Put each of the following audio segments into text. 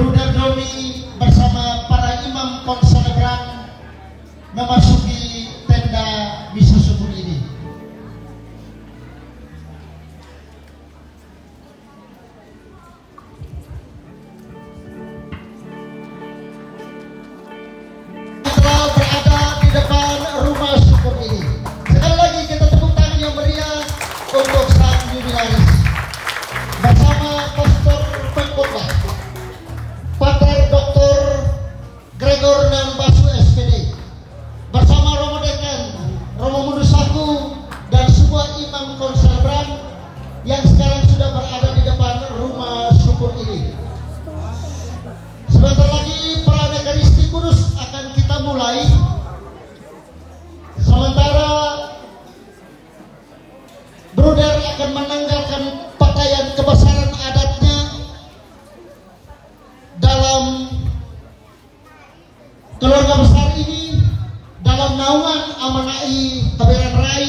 Bruder Domi bersama para imam konselebran memasuki tenda misa subuh ini. Telah berada di depan rumah syukur ini. Sekali lagi kita tepuk tangan yang meriah untuk sang jubilaris bersama Pastor Pengkhotbah Pater Dr. Gregor Nambasu SPD bersama Romo Dekan, Romo Mudusaku dan semua imam konselebran yang sekarang sudah berada di depan rumah syukur ini. Sebentar lagi perayaan Ekaristi Kudus akan kita mulai. Sementara Bruder akan menanggalkan pakaian kebesaran adatnya dalam keluarga besar ini, dalam naungan Amanai Kabayan Rai.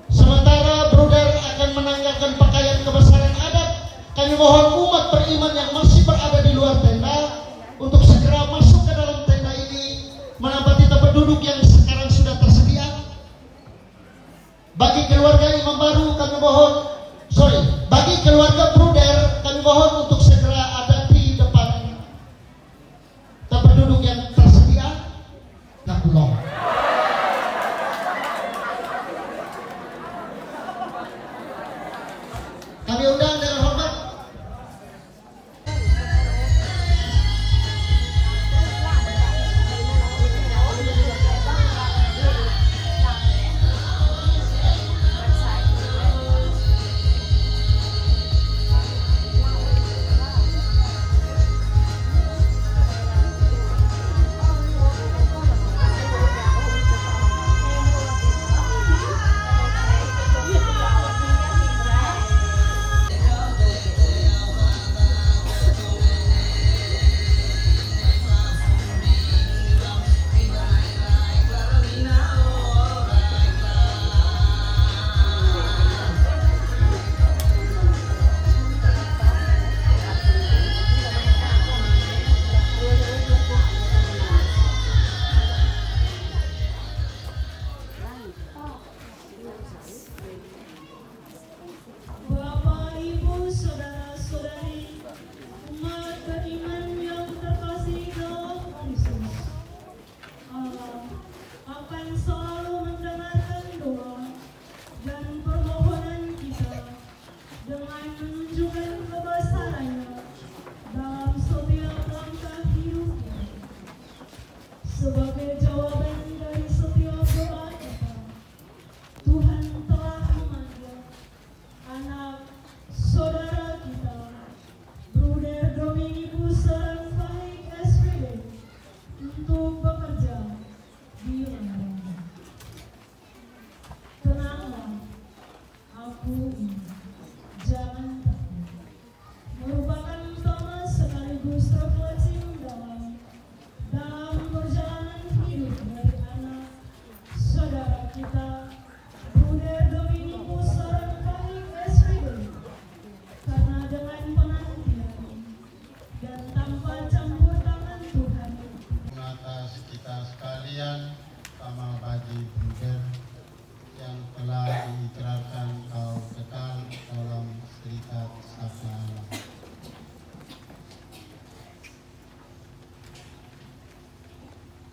Sementara Bruder akan menanggalkan pakaian kebesaran adat, kami mohon umat beriman yang masih berada di luar tenda untuk segera masuk ke dalam tenda ini menempati tempat duduk yang sekarang sudah tersedia. Bagi keluarga imam baru kami mohon, bagi keluarga Bruder kami mohon untuk segera ada di depan tempat duduk yang tersedia. Ngakulong. Kami undang dengan hormat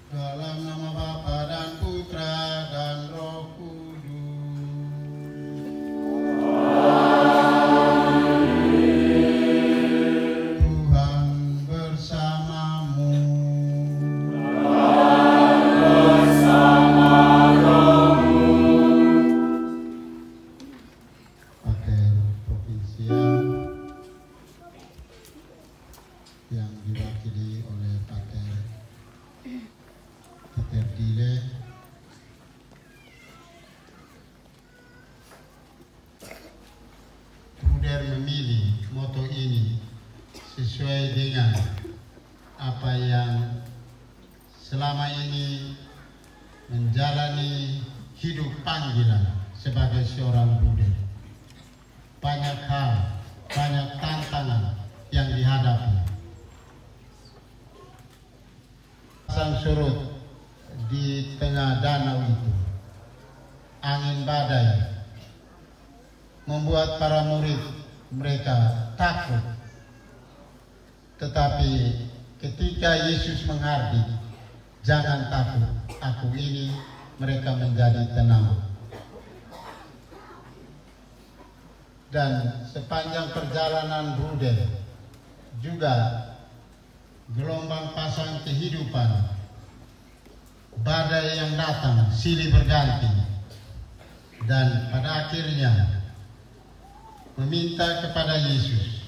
dalam nama Bapa dan Putra dan Roh Kudus. Tuhan bersamamu. Dan bersama rohmu. Pakai provinsial yang diwakili oleh Pakai Terdile, Bruder memilih moto ini sesuai dengan apa yang selama ini menjalani hidup panggilan sebagai seorang Bruder. Banyak hal, banyak surut di tengah danau itu. Angin badai membuat para murid mereka takut. Tetapi ketika Yesus menghardik, "Jangan takut, aku ini," mereka menjadi tenang. Dan sepanjang perjalanan Bruder juga gelombang pasang kehidupan, badai yang datang silih berganti, dan pada akhirnya meminta kepada Yesus,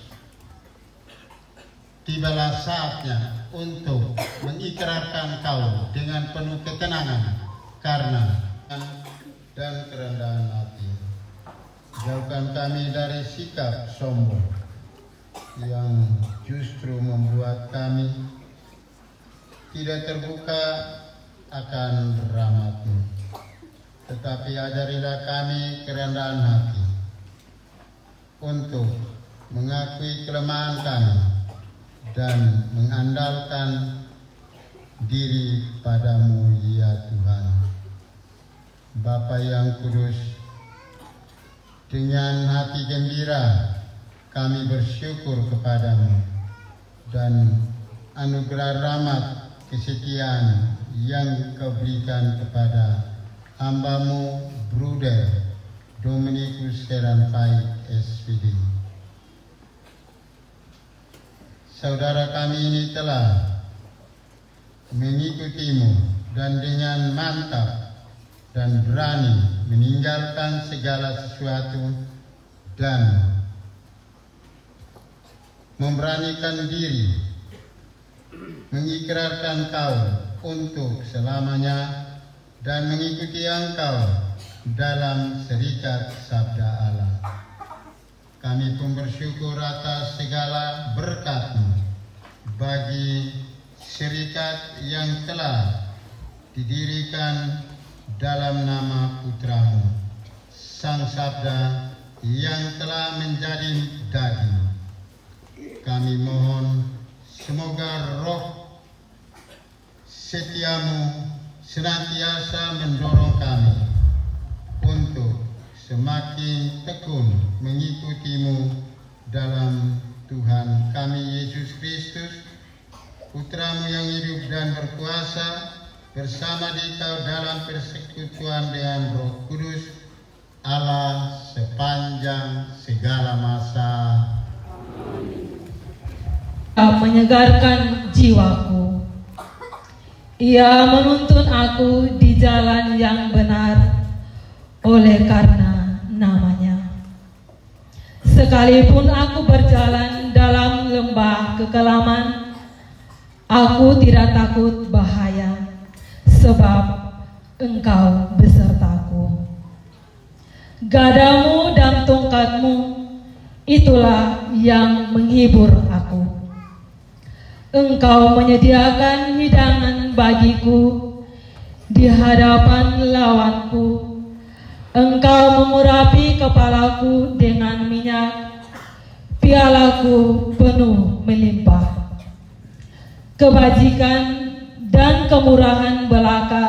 "Tibalah saatnya untuk mengikrarkan Kau dengan penuh ketenangan karena dan kerendahan hati. Jauhkan kami dari sikap sombong yang justru membuat kami tidak terbuka akan rahmat-Mu. Tetapi ajarilah kami kerendahan hati untuk mengakui kelemahan kami dan mengandalkan diri padamu, ya Tuhan. Bapa yang kudus, dengan hati gembira kami bersyukur kepadamu dan anugerah rahmat kesetiaan yang Kau berikan kepada hamba-Mu Bruder Dominikus Seranpai SPD. Saudara kami ini telah mengikutimu dan dengan mantap dan berani meninggalkan segala sesuatu dan memberanikan diri mengikrarkan Kau untuk selamanya dan mengikuti Engkau dalam serikat sabda Allah. Kami pun bersyukur atas segala berkat-Mu bagi serikat yang telah didirikan dalam nama Putra-Mu, Sang Sabda yang telah menjadi daging. Kami mohon semoga roh setia-Mu senantiasa mendorong kami untuk semakin tekun mengikuti-Mu dalam Tuhan kami Yesus Kristus, Putra-Mu yang hidup dan berkuasa, bersama Dikau dalam persekutuan dengan Roh Kudus, Allah sepanjang segala masa. Menyegarkan jiwaku. Ia menuntun aku di jalan yang benar oleh karena namanya. Sekalipun aku berjalan dalam lembah kekelaman, aku tidak takut bahaya, sebab Engkau besertaku. Gadamu dan tongkat-Mu, itulah yang menghibur aku. Engkau menyediakan hidangan bagiku di hadapan lawanku. Engkau mengurapi kepalaku dengan minyak, pialaku penuh melimpah. Kebajikan dan kemurahan belaka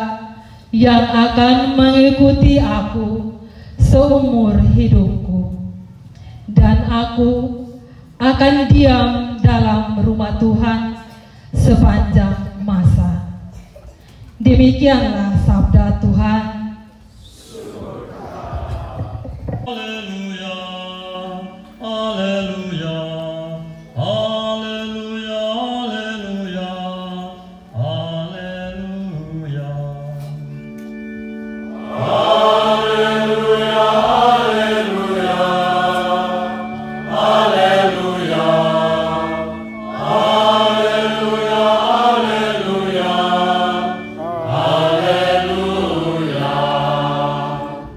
yang akan mengikuti aku seumur hidupku, dan aku akan diam dalam rumah Tuhan sepanjang masa. Demikianlah sabda Tuhan. Haleluya, haleluya, haleluya, haleluya, haleluya.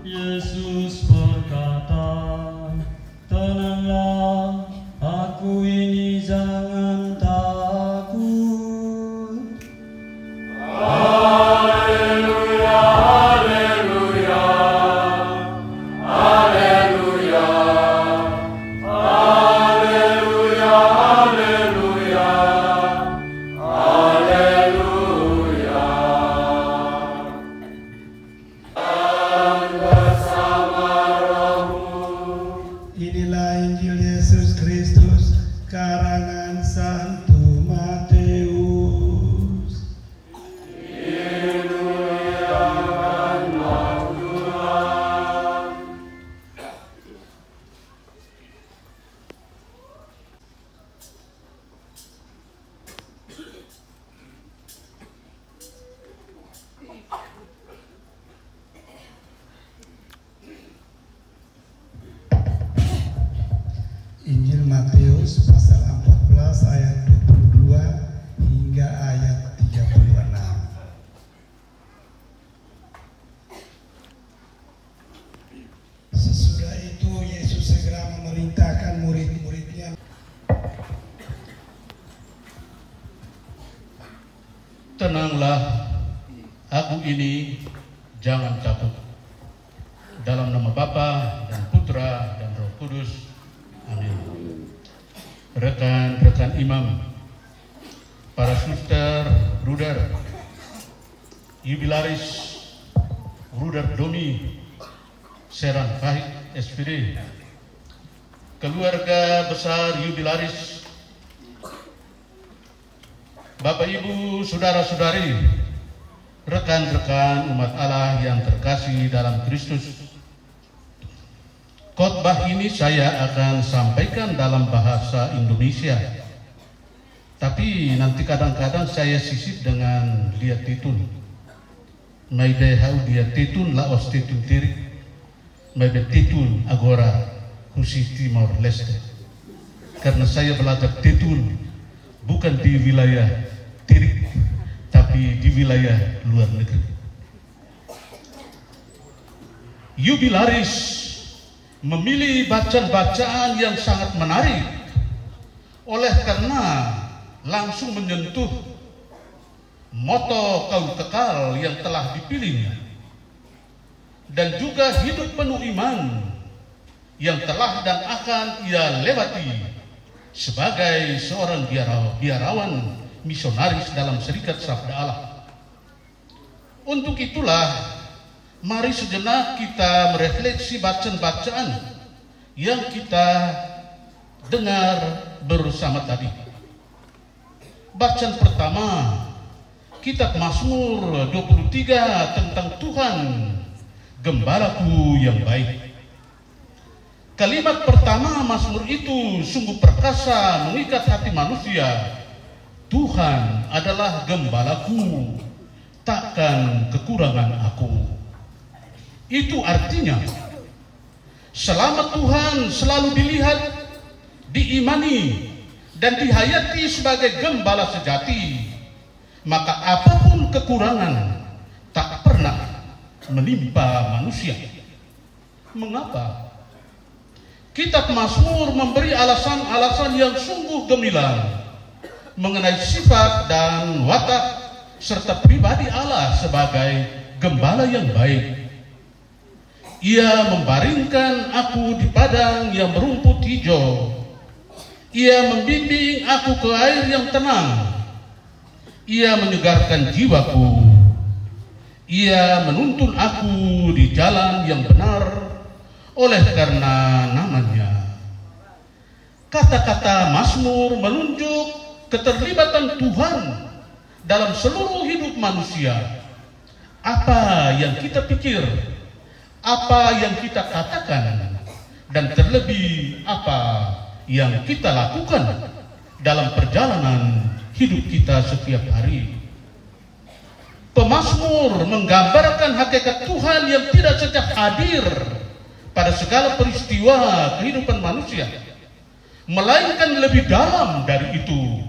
Yesus berkata, Karangan Santo Matius. Injil Matius pasal 14 ayat 22 hingga ayat 36. Sesudah itu Yesus segera memerintahkan murid-muridnya, tenanglah, aku ini, jangan takut. Dalam nama Bapa dan Putra dan Roh Kudus. Amin. Rekan-rekan imam, para suster, bruder, jubilaris, bruder Domi, Seran Fahid SPD, keluarga besar jubilaris, Bapak Ibu, saudara-saudari, rekan-rekan umat Allah yang terkasih dalam Kristus. Khotbah ini saya akan sampaikan dalam bahasa Indonesia, tapi nanti kadang-kadang saya sisip dengan lihat titun. Maybe hau dia titun laos titun tiri, maybe titun agora khusus Timor Leste. Karena saya belajar titun bukan di wilayah tiri, tapi di wilayah luar negeri. Jubilaris memilih bacaan-bacaan yang sangat menarik, oleh karena langsung menyentuh moto kaum kekal yang telah dipilihnya, dan juga hidup penuh iman yang telah dan akan ia lewati sebagai seorang biarawan misionaris dalam Serikat Sabda Allah. Untuk itulah, mari sejenak kita merefleksi bacaan-bacaan yang kita dengar bersama tadi. Bacaan pertama, kitab Mazmur 23 tentang Tuhan, Gembalaku yang baik. Kalimat pertama Mazmur itu sungguh perkasa mengikat hati manusia. Tuhan adalah gembalaku, takkan kekurangan aku. Itu artinya, selama Tuhan selalu dilihat, diimani, dan dihayati sebagai gembala sejati, maka apapun kekurangan tak pernah menimpa manusia. Mengapa? Kitab Mazmur memberi alasan-alasan yang sungguh gemilang mengenai sifat dan watak serta pribadi Allah sebagai gembala yang baik. Ia membaringkan aku di padang yang berumput hijau. Ia membimbing aku ke air yang tenang. Ia menyegarkan jiwaku. Ia menuntun aku di jalan yang benar oleh karena namanya. Kata-kata Mazmur menunjuk keterlibatan Tuhan dalam seluruh hidup manusia. Apa yang kita pikir, apa yang kita katakan, dan terlebih apa yang kita lakukan dalam perjalanan hidup kita setiap hari. Pemazmur menggambarkan hakikat Tuhan yang tidak sejak hadir pada segala peristiwa kehidupan manusia, melainkan lebih dalam dari itu,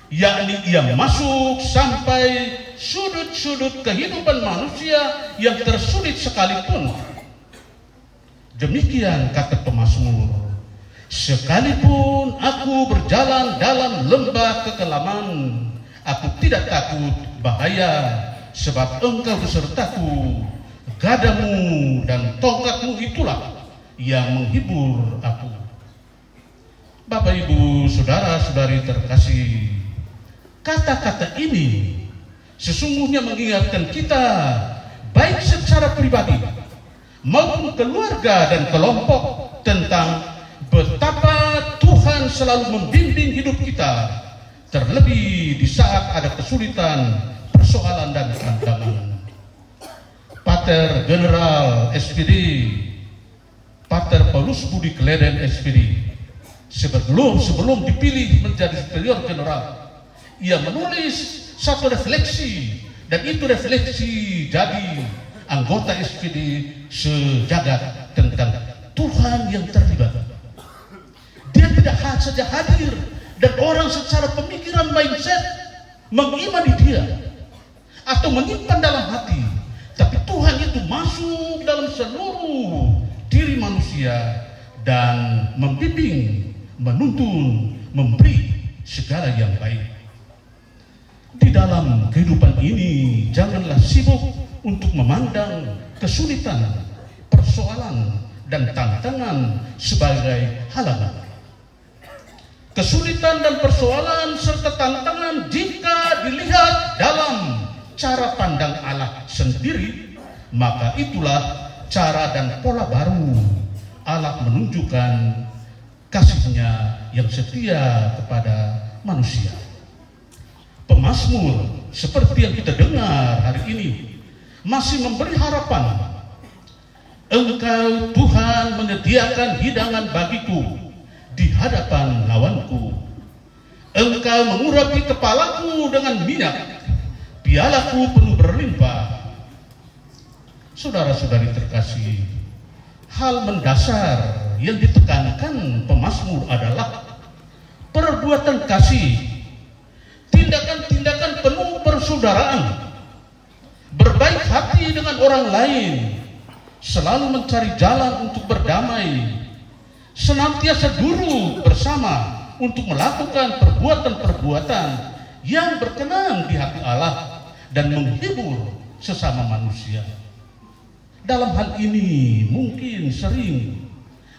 yakni ia masuk sampai sudut-sudut kehidupan manusia yang tersulit sekalipun. Demikian kata pemazmur, sekalipun aku berjalan dalam lembah kekelaman, aku tidak takut bahaya, sebab engkau besertaku, gadamu dan tongkatmu itulah yang menghibur aku. Bapak, Ibu, saudara-saudari terkasih, kata-kata ini sesungguhnya mengingatkan kita, baik secara pribadi maupun keluarga dan kelompok, tentang betapa Tuhan selalu membimbing hidup kita, terlebih di saat ada kesulitan, persoalan dan tantangan. Pater General SPD Pater Paulus Budi Kleden SPD sebelum dipilih menjadi superior general, ia menulis satu refleksi, dan itu refleksi jadi anggota SPD sejagat tentang Tuhan yang terlibat. Dia tidak saja hadir dan orang secara pemikiran mindset mengimani dia atau menyimpan dalam hati, tapi Tuhan itu masuk dalam seluruh diri manusia dan membimbing, menuntun, memberi segala yang baik. Di dalam kehidupan ini janganlah sibuk untuk memandang kesulitan, persoalan, dan tantangan sebagai halangan. Kesulitan dan persoalan serta tantangan jika dilihat dalam cara pandang Allah sendiri, maka itulah cara dan pola baru Allah menunjukkan kasih-Nya yang setia kepada manusia. Pemazmur seperti yang kita dengar hari ini masih memberi harapan. Engkau Tuhan menyediakan hidangan bagiku di hadapan lawanku. Engkau mengurapi kepalaku dengan minyak, pialaku penuh berlimpah. Saudara-saudari terkasih, hal mendasar yang ditekankan pemazmur adalah perbuatan kasih, tindakan-tindakan penuh persaudaraan, berbaik hati dengan orang lain, selalu mencari jalan untuk berdamai, senantiasa duduk bersama untuk melakukan perbuatan-perbuatan yang berkenan di hati Allah dan menghibur sesama manusia. Dalam hal ini mungkin sering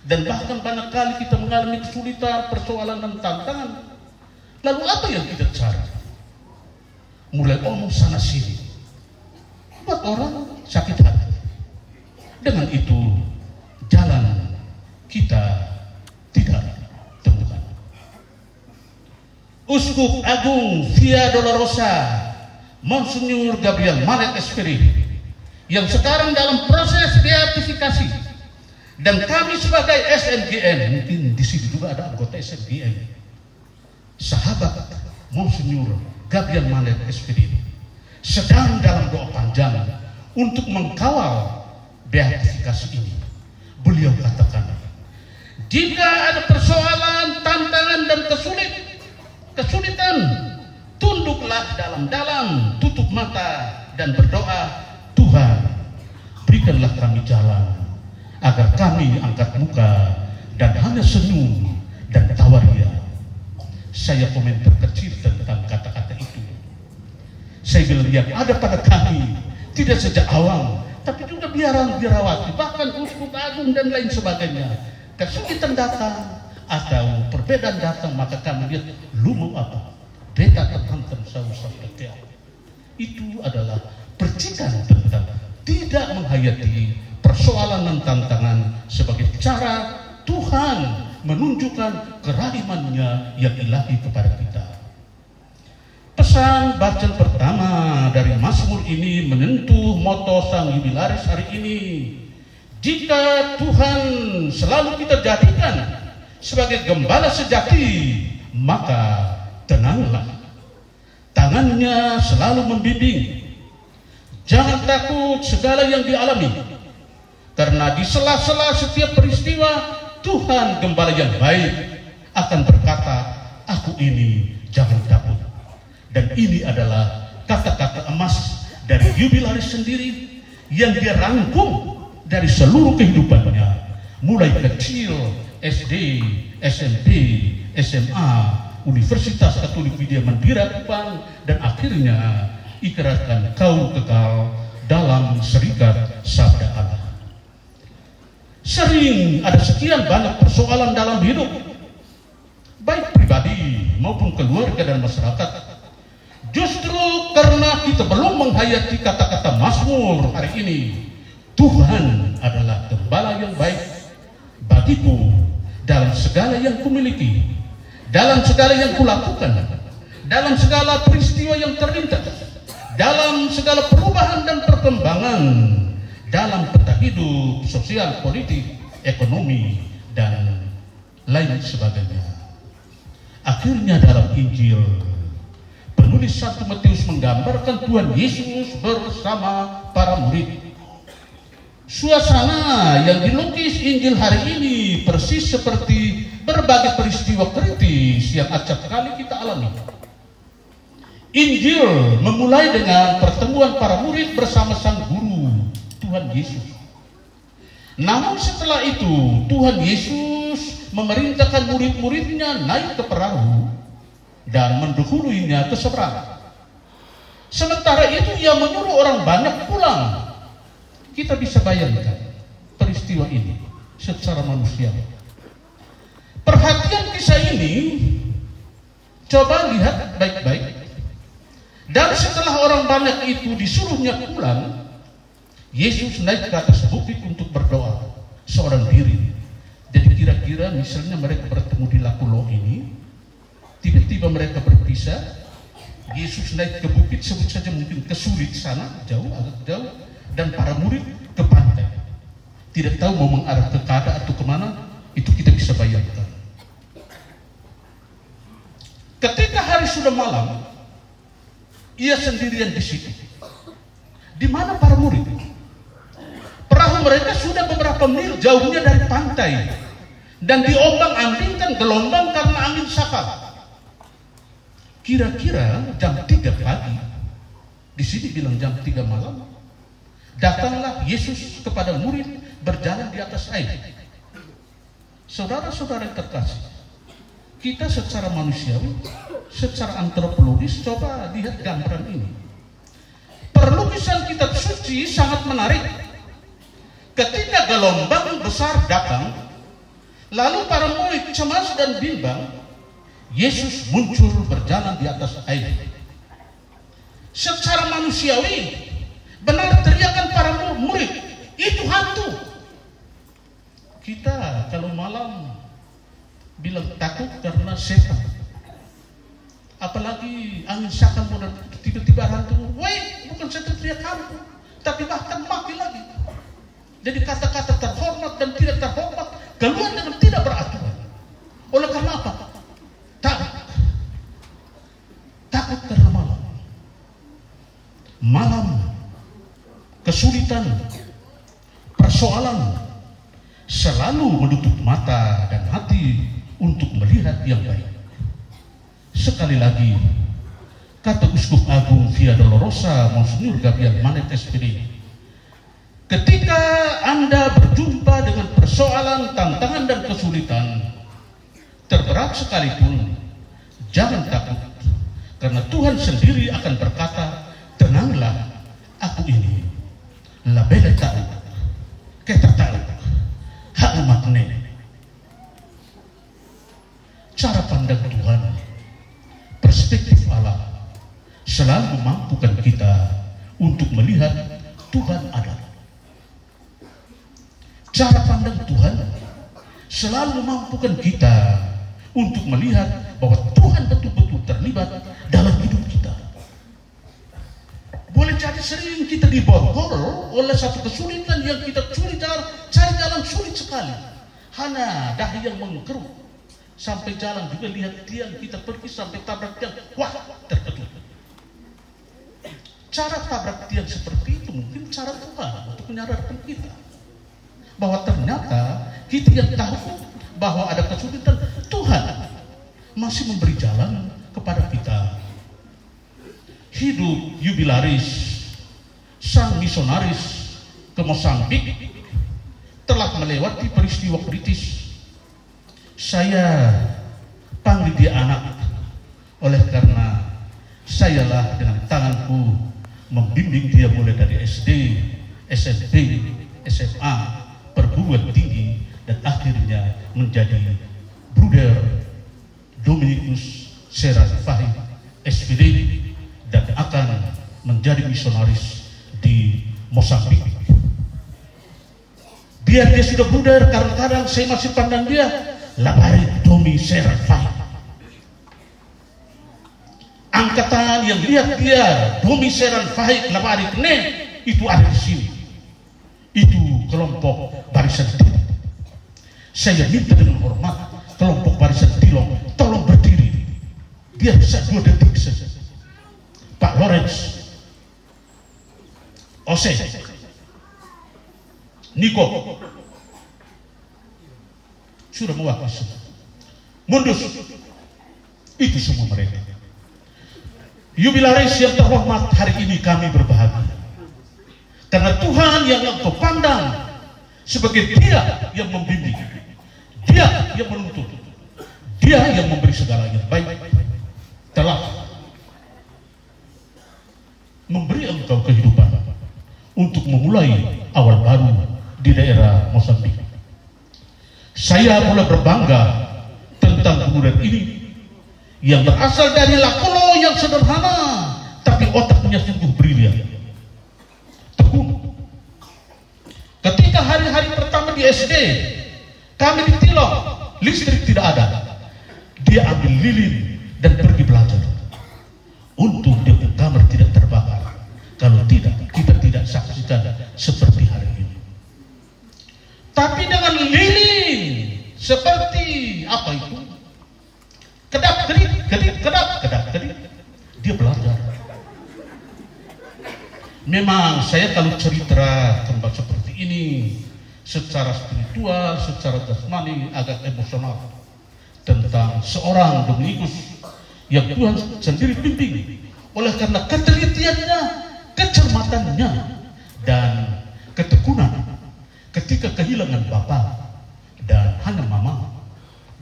dan bahkan banyak kali kita mengalami kesulitan, persoalan, dan tantangan. Lalu apa yang kita cari? Mulai omong sana sini, buat orang sakit hati. Dengan itu jalan kita tidak temukan. Uskup Agung Via Dolorosa Monsignor Gabriel Manet SPD yang sekarang dalam proses beatifikasi, dan kami sebagai SMGN, mungkin di sini juga ada anggota SMGN, sahabat Monsignor Gabriel Manet SPD sedang dalam doa panjang untuk mengkawal beatifikasi ini. Beliau katakan, jika ada persoalan, tantangan, dan kesulitan, tunduklah dalam-dalam, tutup mata, dan berdoa, Tuhan, berikanlah kami jalan, agar kami angkat muka, dan hanya senyum dan tawaria. Saya komentar kecil tentang kata-kata itu. Saya bilang yang ada pada kami, tidak sejak awal, tapi juga biarawati, bahkan uskup agung dan lain sebagainya. Kesulitan datang atau perbedaan datang, maka kami lihat lumu apa, beta terhantam sausah kekea. Itu adalah percikan tentang tidak menghayati persoalan dan tantangan sebagai cara Tuhan menunjukkan kerahiman-Nya yang ilahi kepada kita. Pesan bacaan pertama dari Mazmur ini menyentuh moto sang jubilaris hari ini. Jika Tuhan selalu kita jadikan sebagai gembala sejati, maka tenanglah. Tangan-Nya selalu membimbing. Jangan takut segala yang dialami, karena di sela-sela setiap peristiwa, Tuhan gembala yang baik akan berkata, aku ini, jangan takut. Dan ini adalah kata-kata emas dari jubilaris sendiri yang dia rangkum dari seluruh kehidupannya, mulai kecil, SD, SMP, SMA, Universitas Katolik Widya Mandira Kupang, dan akhirnya ikrarkan kau kekal dalam serikat sabda Allah. Sering ada sekian banyak persoalan dalam hidup, baik pribadi maupun keluarga dan masyarakat. Justru karena kita belum menghayati kata-kata Mazmur hari ini, Tuhan adalah gembala yang baik bagiku dalam segala yang kumiliki, dalam segala yang kulakukan, dalam segala peristiwa yang terlintas, dalam segala perubahan dan perkembangan dalam peta hidup sosial, politik, ekonomi, dan lain sebagainya. Akhirnya dalam Injil, penulis Santo Matius menggambarkan Tuhan Yesus bersama para murid. Suasana yang dilukis Injil hari ini persis seperti berbagai peristiwa kritis yang acap kali kita alami. Injil memulai dengan pertemuan para murid bersama sang guru, Tuhan Yesus. Namun setelah itu, Tuhan Yesus memerintahkan murid-muridnya naik ke perahu dan mendahuluinya ke seberang. Sementara itu ia menyuruh orang banyak pulang. Kita bisa bayangkan peristiwa ini secara manusiawi. Perhatian kisah ini, coba lihat baik-baik. Dan setelah orang banyak itu disuruhnya pulang, Yesus naik ke atas bukit untuk berdoa seorang diri. Jadi kira-kira misalnya mereka bertemu di Lakulo ini, tiba-tiba mereka berpisah, Yesus naik ke bukit, sebut saja mungkin ke Surit sana, jauh, agak jauh, dan para murid ke pantai. Tidak tahu mau mengarah ke Kada atau kemana, itu kita bisa bayangkan. Ketika hari sudah malam, ia sendirian di situ. Di mana para murid? Perahu mereka sudah beberapa mil jauhnya dari pantai dan diombang-ambingkan gelombang karena angin sakal. Kira-kira jam 3 pagi, di sini bilang jam 3 malam, datanglah Yesus kepada murid berjalan di atas air. Saudara-saudara yang terkasih, kita secara manusiawi, secara antropologis, coba lihat gambaran ini. Perlukisan kitab suci sangat menarik. Ketika gelombang besar datang, lalu para murid cemas dan bimbang, Yesus muncul berjalan di atas air. Secara manusiawi, benar teriakan para murid, itu hantu. Kita kalau malam bilang takut karena setan. Apalagi angin sakal dan tiba-tiba hantu, woi, bukan setan teriak hantu, tapi bahkan maki lagi. Jadi kata-kata terhormat dan tidak terhormat keluar dengan tidak beraturan. Oleh karena apa? Takut karena malam. Malam, kesulitan, persoalan selalu menutup mata dan hati untuk melihat yang baik. Sekali lagi, kata Uskup Agung Via Dolorosa Monsignor Gabriel Manet SPD, ketika Anda berjumpa dengan persoalan, tantangan dan kesulitan, terberat sekalipun, jangan takut, karena Tuhan sendiri akan berkata, tenanglah, aku ini labele tahu, kita tahu, hak makne. Cara pandang Tuhan, perspektif Allah, selalu memampukan kita untuk melihat Tuhan ada. Cara pandang Tuhan selalu memampukan kita untuk melihat bahwa Tuhan betul-betul terlibat dalam hidup kita. Boleh jadi sering kita diborgol oleh satu kesulitan yang kita cari jalan sulit sekali. Hana dahi yang mengkerut. Sampai jalan juga lihat tiang, kita pergi sampai tabrak tiang, wah, terkejut. Cara tabrak tiang seperti itu mungkin cara Tuhan untuk menyadarkan kita bahwa ternyata kita yang tahu bahwa ada kesulitan, Tuhan masih memberi jalan kepada kita. Hidup jubilaris sang misionaris ke Mozambik telah melewati peristiwa kritis. Saya panggil dia anak, oleh karena sayalah dengan tanganku membimbing dia mulai dari SD, SMP, SMA, perguruan tinggi, dan akhirnya menjadi Bruder Dominikus Serah Fahim SPD, dan akan menjadi misionaris di Mozambik. Biar dia sudah Bruder, kadang-kadang saya masih pandang dia Labari Domi Serah Fahim. angkatan yang lihat dia Domi Seran Fahik Labarik itu ada di sini. Itu kelompok barisan Tilong. Saya minta dengan hormat kelompok barisan Tilong tolong berdiri. Dia bisa 2 detik saja. Pak Lawrence, Ose, Niko sudah mewakili semua. Mundus, itu semua mereka. Jubilaris yang terhormat, hari ini kami berbahagia karena Tuhan yang engkau pandang sebagai Dia yang membimbing, Dia yang menuntut, Dia yang memberi segalanya baik, telah memberi engkau kehidupan untuk memulai awal baru di daerah Mozambik. Saya mulai berbangga tentang kemudian ini yang berasal dari Lakolo yang sederhana, tapi otaknya sungguh brilian, tekun. Ketika hari-hari pertama di SD, kami di Tilong, listrik tidak ada. Dia ambil lilin dan pergi belajar. Untung dia punya kamar tidak terbakar. Kalau tidak, kita tidak saksikan seperti hari ini. Tapi dengan lilin seperti apa itu? Kedap-kedip, kedip, dia belajar. Memang saya kalau cerita tempat seperti ini secara spiritual, secara jasmani agak emosional tentang seorang Dominikus yang Tuhan sendiri bimbing. Oleh karena ketelitiannya, kecermatannya, dan ketekunan ketika kehilangan bapak dan hanya mama,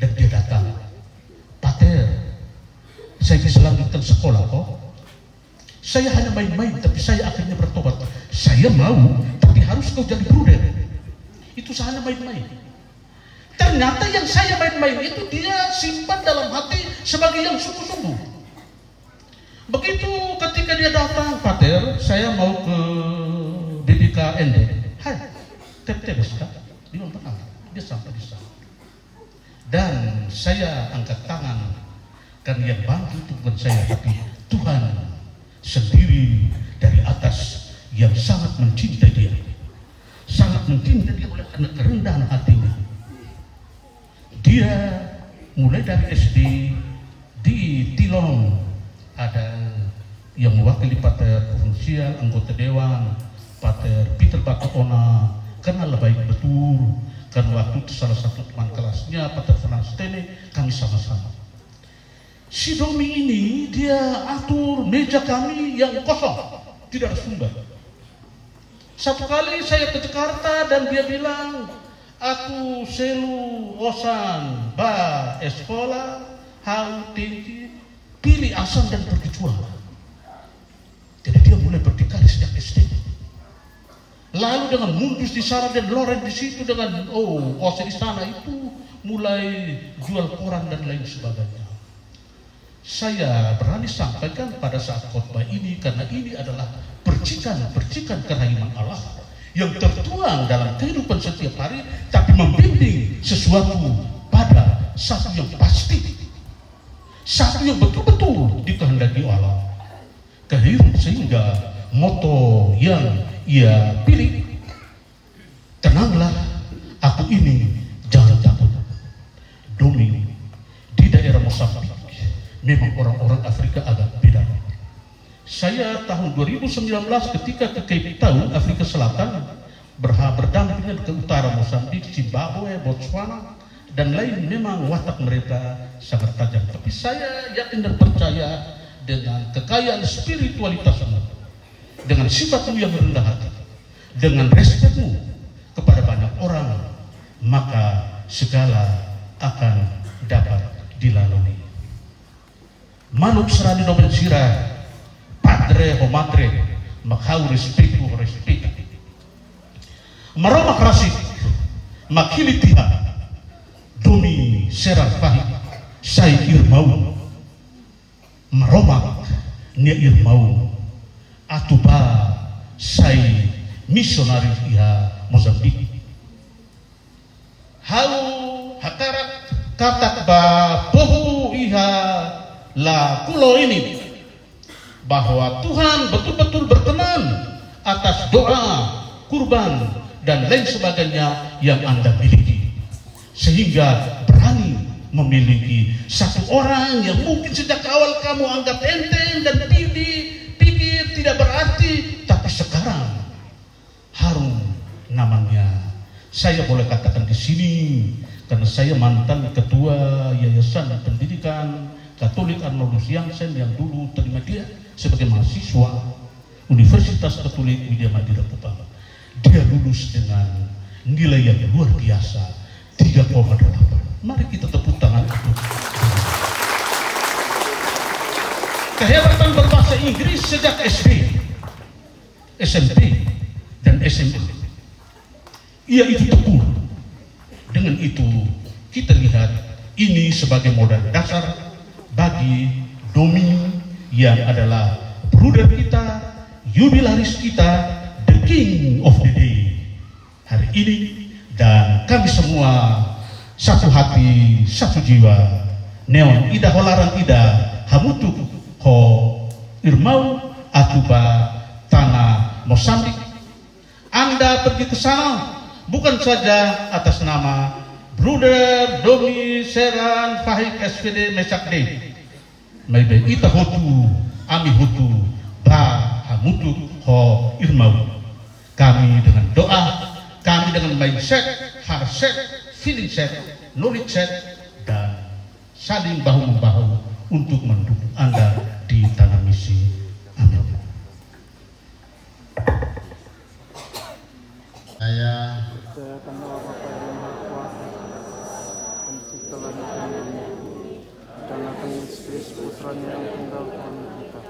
dan dia datang, Pater, saya bisa lanjutkan sekolah kok. Saya hanya main-main, tapi saya akhirnya bertobat. Saya mau, tapi harus kau jadi bruder. Itu saya hanya main-main. Ternyata yang saya main-main itu dia simpan dalam hati sebagai yang sungguh-sungguh. Begitu ketika dia datang, Pater, saya mau ke BBKND. Hai, tebes kak, dia pernah, dia sampai di sana. Dan saya angkat tangan, karena yang bantu itu bukan saya, tapi Tuhan sendiri dari atas yang sangat mencintai dia, sangat mencintai dia oleh karena kerendahan hatinya. Dia mulai dari SD di Tilong ada yang mewakili Pater Provinsial, anggota Dewan, Pater Peter Bakaona, kenal baik betul, karena waktu itu salah satu teman kelasnya Pater Fernandes Tene, kami sama-sama. Si Domi ini dia atur meja kami yang kosong, tidak ada sumber. Satu kali saya ke Jakarta dan dia bilang, aku selu osan ba sekolah hal tinggi pilih asam dan berkecuali. Jadi dia mulai berdikari sejak SD. Lalu dengan Mundus di sana dan Loren di situ dengan Ose di sana itu mulai jual koran dan lain sebagainya. Saya berani sampaikan pada saat khotbah ini karena ini adalah percikan-percikan kerahiman Allah yang tertuang dalam kehidupan setiap hari, tapi membimbing sesuatu pada satu yang pasti, satu yang betul-betul dikehendaki Allah. Sehingga moto yang ia pilih, tenanglah, aku ini jangan takut. Domi di daerah Mozambik memang orang-orang Afrika agak beda. Saya tahun 2019 ketika ke Cape Town, Afrika Selatan, berdampingan ke utara Mozambik, Zimbabwe, Botswana, dan lain, memang watak mereka sangat tajam. Tapi saya yakin dan percaya dengan kekayaan spiritualitasmu, dengan sifatmu yang rendah hati, dengan respekmu kepada banyak orang, maka segala akan dapat dilalui. Manuk serani domen sira, padre o madre, makhau respetu o respect. Maroma krasik, makhilitiha, Domi Seran Fahik, say irmau. Maroma nia irmau, atuba say misionari iha Mozambik. Hau hakarak katak ba pohu iha la kulo ini bahwa Tuhan betul-betul berkenan atas doa, kurban, dan lain sebagainya yang Anda miliki, sehingga berani memiliki satu orang yang mungkin sejak awal kamu anggap enteng dan pikir tidak berarti, tapi sekarang harum namanya. Saya boleh katakan di sini karena saya mantan ketua Yayasan Pendidikan Katolik Arnoldus Jansen yang dulu terima dia sebagai mahasiswa Universitas Katolik Widya Mandira Kupang. Dia lulus dengan nilai yang luar biasa, 3,8. Mari kita tepuk tangan untuk kehebatan berbahasa Inggris sejak SD, SMP, dan SMA. Ia itu tekun. Dengan itu kita lihat ini sebagai modal dasar bagi Domi yang adalah bruder kita, jubilaris kita, the king of the day hari ini, dan kami semua satu hati, satu jiwa. Neon ida holaran ida hamutu ho irmau atuba tanah Mosambik. Anda pergi ke sana bukan saja atas nama Bruder Domi Seran Fahik SPD Mesakde. Maybe ita hotu, ami hutu, ba hamutu ho irmau. Kami dengan doa, kami dengan mindset, heart set, feeling set, knowledge set, dan saling bahu-membahu untuk mendukung Anda di tanah misi. Amin. Saya kenal Bapa yang Maha Kuasa, Pencipta langit dan bumi, dan akan Yesus Putranya yang tunggal Tuhan kita,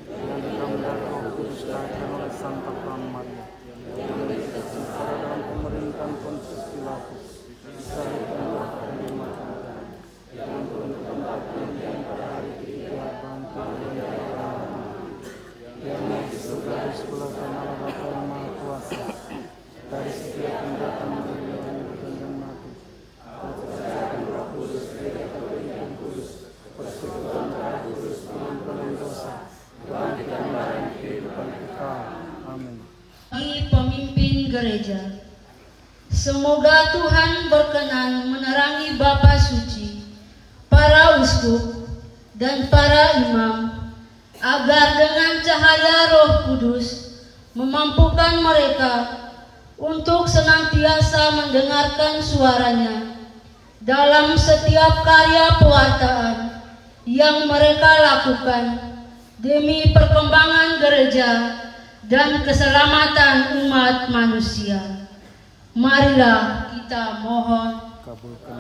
yang dikandung dari Roh Kudus dilahirkan oleh Santa Maria, yang diciptakan dalam pemerintahan Pontius Pilatus, disalibkan dari mati, yang turun ke tempat yang pada hari ketiga bangkit dari orang mati, yang naik ke surga di sebelah kanan Allah Bapa yang Maha Kuasa. Dari setiap pendatang dari yang hidup dan mati, percayakan Roh Kudus, Gereja Katolik yang kudus, persekutuan darah kudus, pengampunan dosa, kebangkitan dan kehidupan kekal. Amin. Bagi pemimpin gereja, semoga Tuhan berkenan menerangi Bapa Suci, para uskup, dan para imam, agar dengan cahaya Roh Kudus memampukan mereka untuk senantiasa mendengarkan suaranya dalam setiap karya pewartaan yang mereka lakukan demi perkembangan gereja dan keselamatan umat manusia. Marilah kita mohon. Kabulkan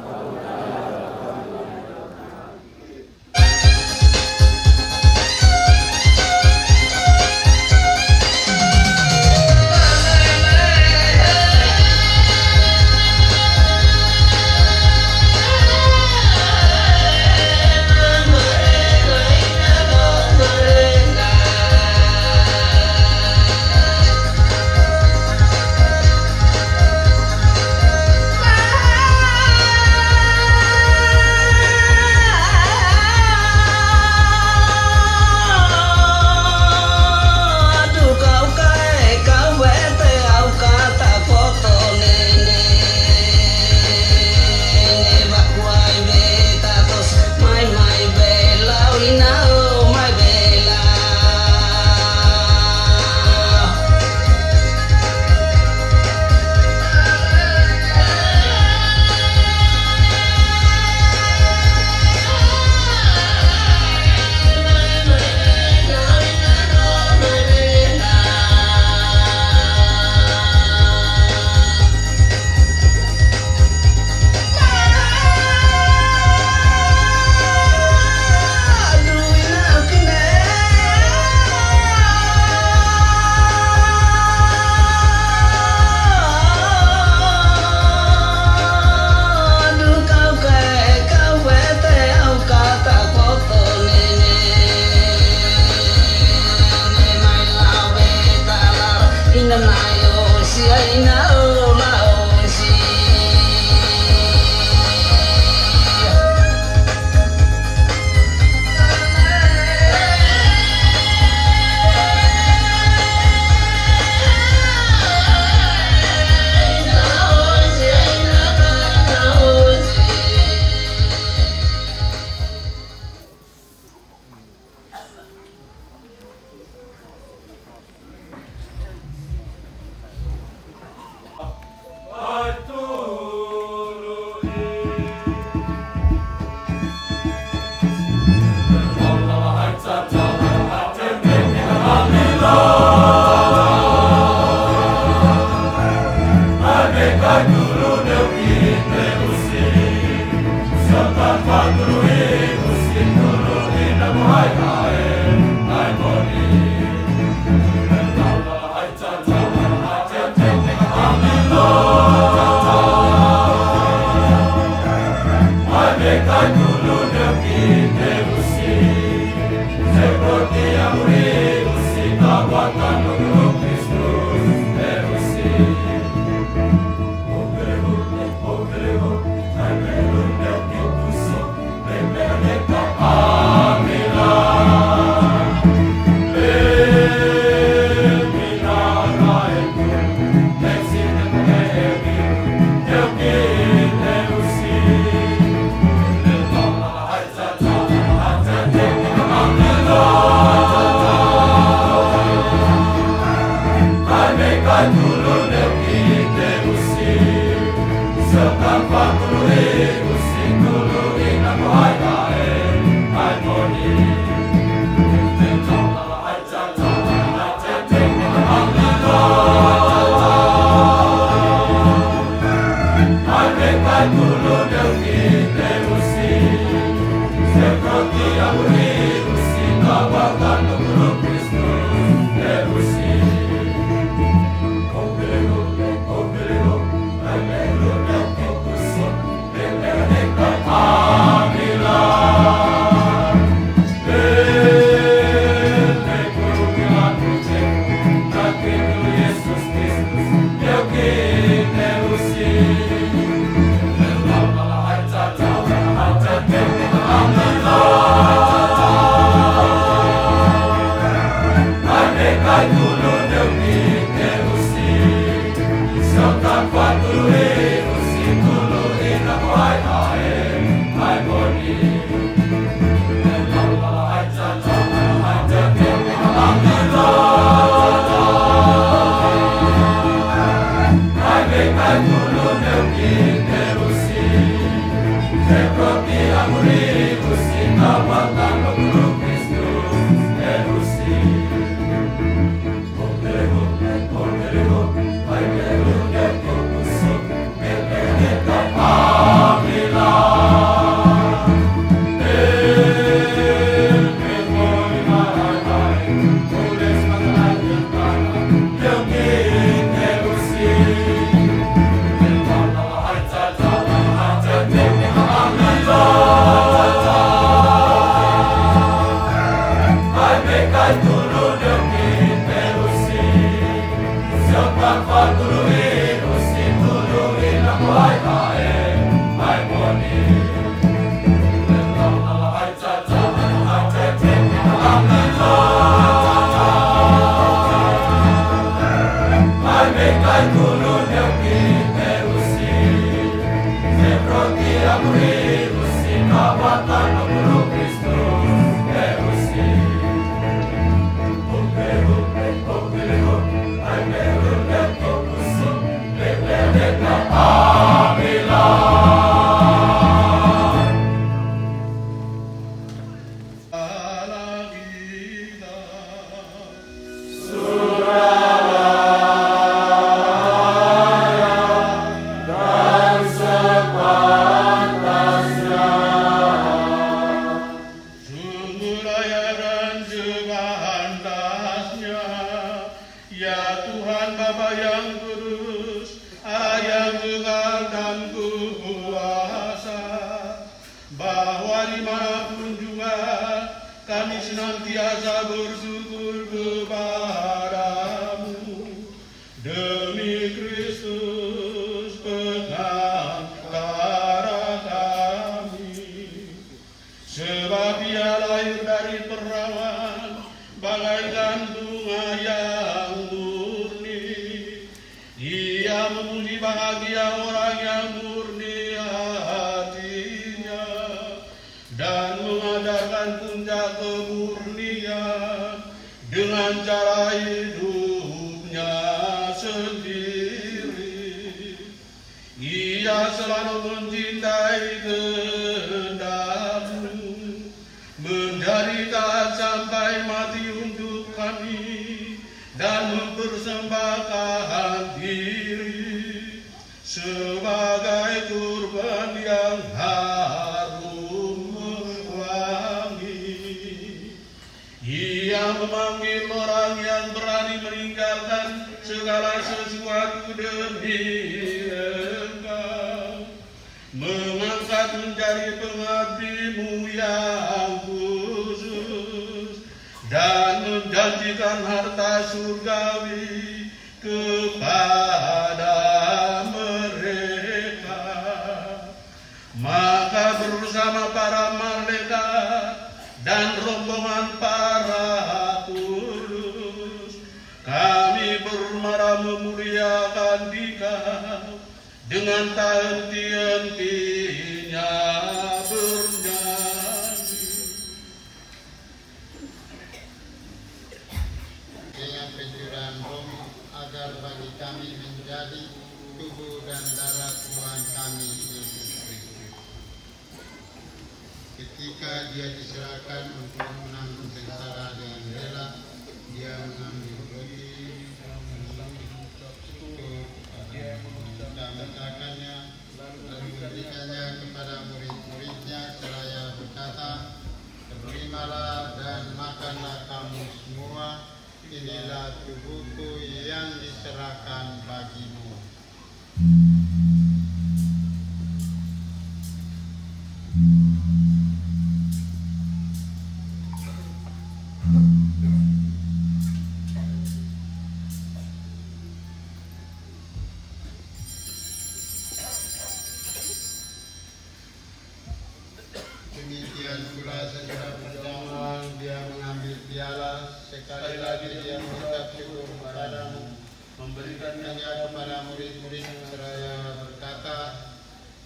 Demikian pula setelah perjamuan dia mengambil piala, sekali lagi dia mengucap syukur kepadamu, memberikannya kepada murid-murid seraya berkata,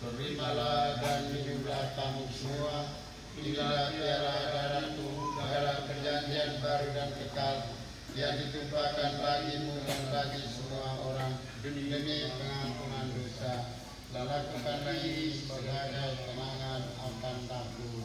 terimalah dan minumlah kamu semua, inilah piala darahku, darah perjanjian baru dan kekal, yang ditumpahkan bagimu dan bagi semua orang demi pengampunan dosa. Dan lakukanlah ini sebagai kenangan akan aku.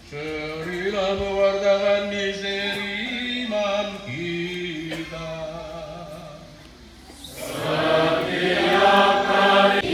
Berilah mewartakan misteri iman kita. Setiap kali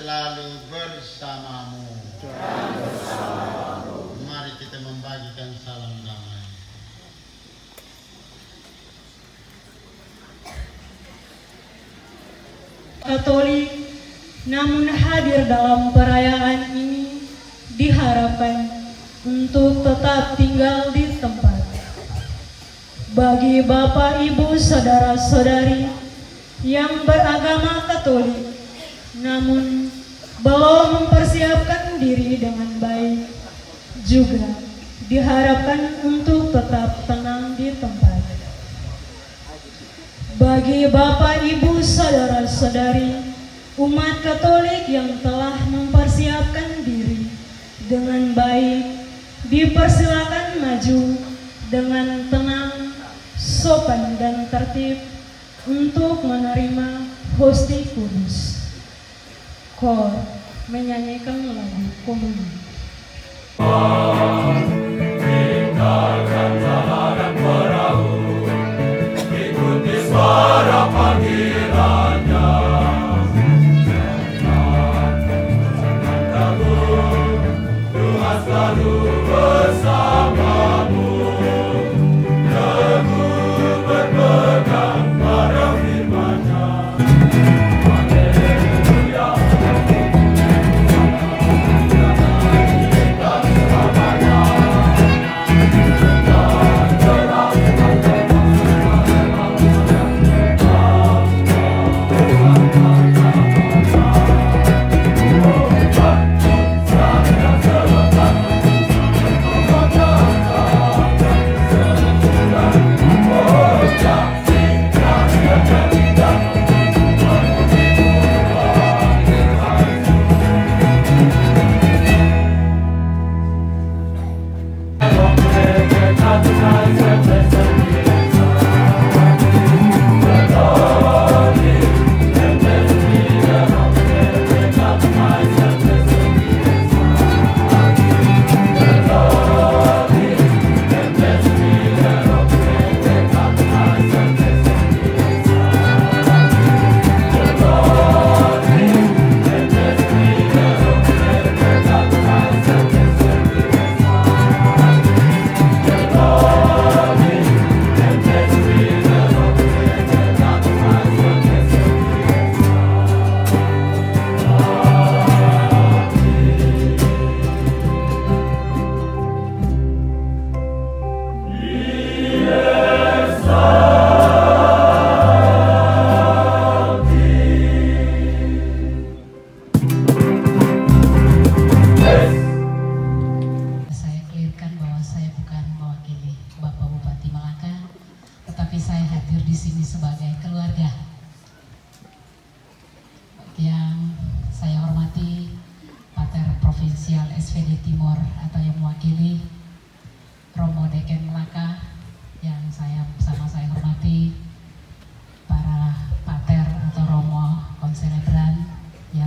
selalu bersamamu. Mari kita membagikan salam damai. Katolik, namun hadir dalam perayaan ini diharapkan untuk tetap tinggal di tempat. Bagi Bapak, Ibu, Saudara-saudari yang beragama Katolik, namun belum mempersiapkan diri dengan baik, juga diharapkan untuk tetap tenang di tempat. Bagi Bapak, Ibu, Saudara-saudari umat Katolik yang telah mempersiapkan diri dengan baik, dipersilakan maju dengan tenang, sopan dan tertib untuk menerima hosti kudus. Kor menyanyikan lagu komuni. Tinggalkan salah dan perahu, ikuti suara panggilannya. Jangan takut, Tuhan selalu bersamamu. Teguh berpegang pada firman-Nya.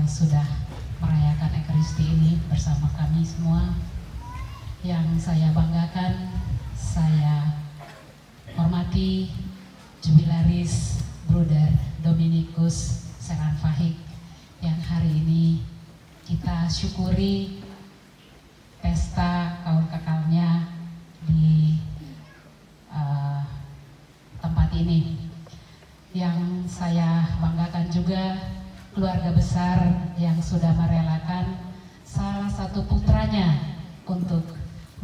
sudah merayakan Ekaristi ini bersama kami semua. Yang saya banggakan, saya hormati Jubilaris Bruder Dominikus Seran Fahik yang hari ini kita syukuri pesta kaul kekalnya di tempat ini. Yang saya banggakan juga keluarga besar yang sudah merelakan salah satu putranya untuk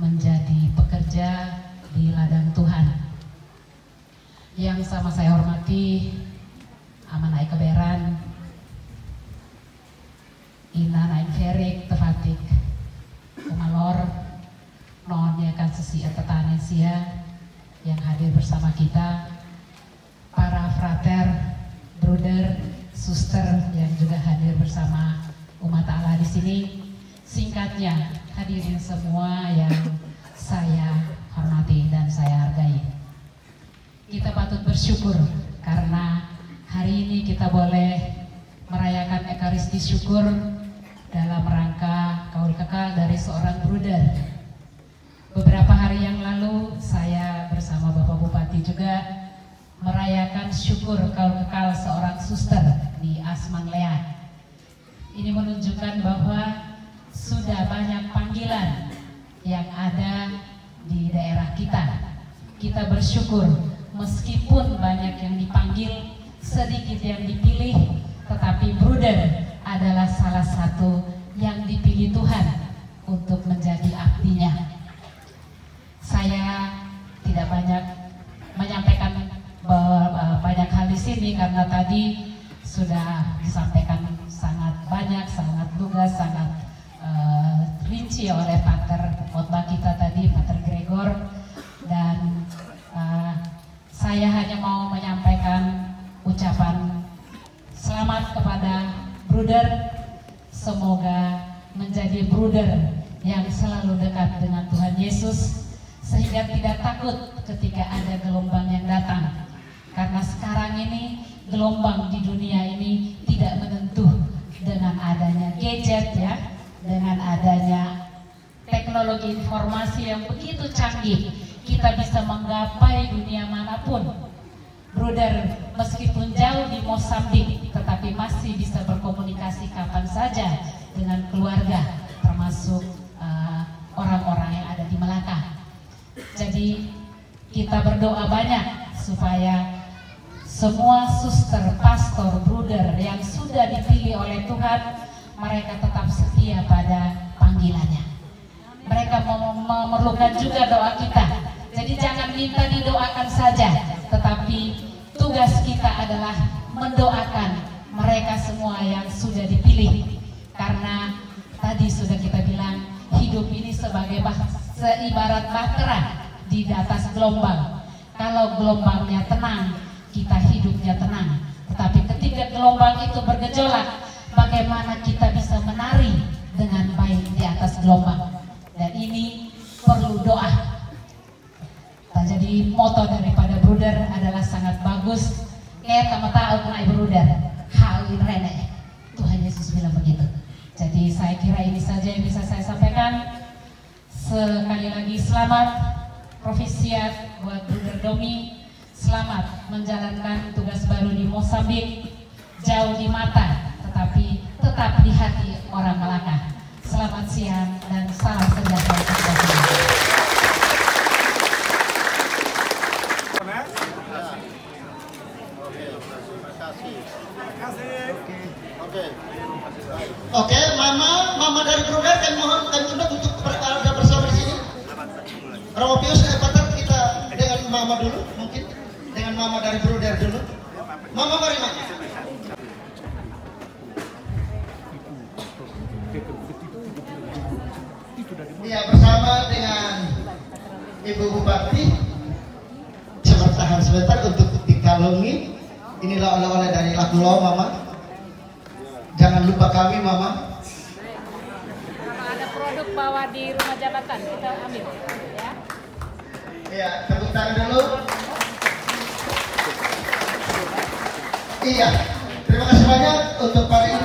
menjadi pekerja di ladang Tuhan. Yang sama saya hormati Amanai Keberan, Ina Nain Ferik, Tefatik, Umalor, Nonya Kansesi Tetanesia yang hadir bersama kita, para frater, bruder, suster yang juga hadir bersama umat Allah di sini. Singkatnya, hadirin semua yang saya hormati dan saya hargai. Kita patut bersyukur karena hari ini kita boleh merayakan Ekaristi syukur dalam rangka kaul kekal dari seorang bruder. Beberapa hari yang lalu saya bersama Bapak Bupati juga merayakan syukur kaul kekal seorang suster di Asman Lea. Ini menunjukkan bahwa sudah banyak panggilan yang ada di daerah kita. Kita bersyukur meskipun banyak yang dipanggil, sedikit yang dipilih, tetapi bruder adalah salah satu yang dipilih Tuhan untuk menjadi abdinya. Saya tidak banyak menyampaikan banyak hal di sini karena tadi sudah disampaikan sangat banyak, sangat lugas, sangat rinci oleh Pater khotbah kita tadi, Pater Gregor, dan saya hanya mau menyampaikan ucapan selamat kepada bruder. Semoga menjadi bruder yang selalu dekat dengan Tuhan Yesus, sehingga tidak takut ketika ada gelombang yang datang. Karena sekarang ini gelombang di dunia ini tidak menentu. Dengan adanya gadget ya, dengan adanya teknologi informasi yang begitu canggih, kita bisa menggapai dunia manapun. Bruder meskipun jauh di Mosambik, tetapi masih bisa berkomunikasi kapan saja dengan keluarga, termasuk orang-orang yang ada di Melaka. Jadi kita berdoa banyak supaya semua suster, pastor, bruder yang sudah dipilih oleh Tuhan, mereka tetap setia pada panggilannya. Mereka memerlukan juga doa kita. Jadi jangan minta didoakan saja, tetapi tugas kita adalah mendoakan mereka semua yang sudah dipilih. Karena tadi sudah kita bilang, hidup ini seibarat bahtera di atas gelombang. Kalau gelombangnya tenang, kita hidupnya tenang. Tetapi ketika gelombang itu bergejolak, bagaimana kita bisa menari dengan baik di atas gelombang? Dan ini perlu doa. Jadi moto daripada bruder adalah sangat bagus. Kayak kamu tahu kena bruder, hawin rene. Tuhan Yesus bilang begitu. Jadi saya kira ini saja yang bisa saya sampaikan. Sekali lagi selamat profisiat buat bruder Domi. Selamat menjalankan tugas baru di Mosambik, jauh di mata tetapi tetap di hati orang Melaka. Selamat siang dan salam sejahtera untuk kita semua. Oke, Mama dari bruder kami mohon kami undang untuk berada bersama di sini. Romo Pius Pater, kita dengan Mama dulu, mungkin dengan Mama dari bruder dulu. Mama mari Mama. Iya, bersama dengan Ibu Bupati. Coba tahan sebentar untuk dikalungi. Inilah oleh-oleh dari Lakulo, Mama. Jangan lupa kami, Mama. Kalau ada produk bawa di rumah jabatan, kita ambil, ya. Iya, tepuk tangan dulu. Iya, terima kasih banyak untuk Pak Ibu.